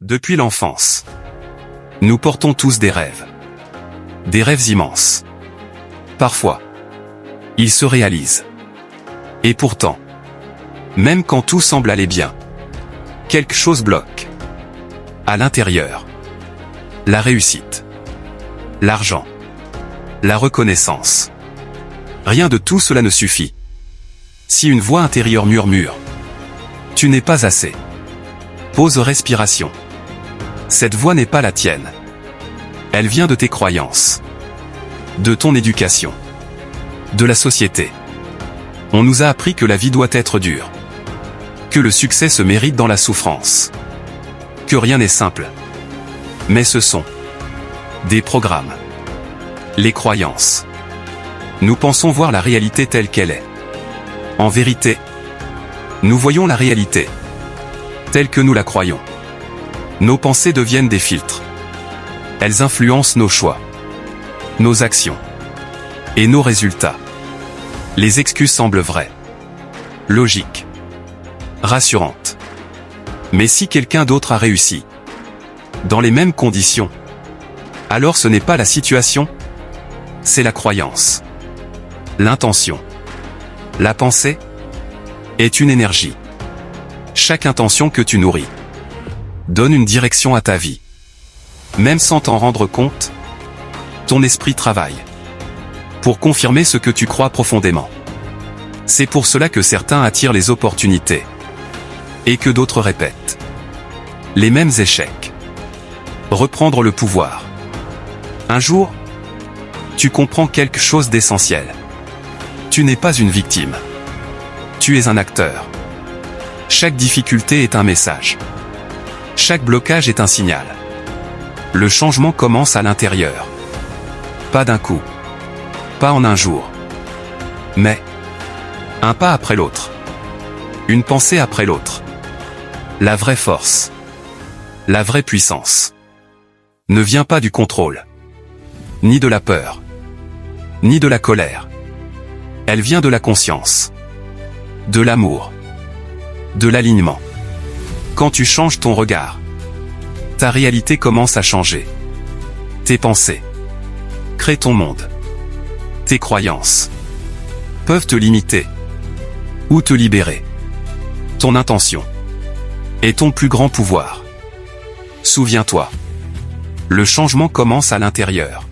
Depuis l'enfance, nous portons tous des rêves. Des rêves immenses. Parfois, ils se réalisent. Et pourtant, même quand tout semble aller bien, quelque chose bloque. À l'intérieur, la réussite, l'argent, la reconnaissance. Rien de tout cela ne suffit. Si une voix intérieure murmure « Tu n'es pas assez », pose respiration. Cette voix n'est pas la tienne. Elle vient de tes croyances, de ton éducation, de la société. On nous a appris que la vie doit être dure, que le succès se mérite dans la souffrance, que rien n'est simple. Mais ce sont des programmes, les croyances. Nous pensons voir la réalité telle qu'elle est. En vérité, nous voyons la réalité telle que nous la croyons. Nos pensées deviennent des filtres. Elles influencent nos choix, nos actions et nos résultats. Les excuses semblent vraies, logiques, rassurantes. Mais si quelqu'un d'autre a réussi, dans les mêmes conditions, alors ce n'est pas la situation, c'est la croyance. L'intention, la pensée, est une énergie. Chaque intention que tu nourris donne une direction à ta vie. Même sans t'en rendre compte, ton esprit travaille pour confirmer ce que tu crois profondément. C'est pour cela que certains attirent les opportunités et que d'autres répètent les mêmes échecs. Reprendre le pouvoir. Un jour, tu comprends quelque chose d'essentiel. Tu n'es pas une victime. Tu es un acteur. Chaque difficulté est un message. Chaque blocage est un signal. Le changement commence à l'intérieur. Pas d'un coup. Pas en un jour. Mais un pas après l'autre. Une pensée après l'autre. La vraie force. La vraie puissance ne vient pas du contrôle, ni de la peur, ni de la colère. Elle vient de la conscience, de l'amour, de l'alignement. Quand tu changes ton regard, ta réalité commence à changer. Tes pensées créent ton monde. Tes croyances peuvent te limiter ou te libérer. Ton intention est ton plus grand pouvoir. Souviens-toi, le changement commence à l'intérieur.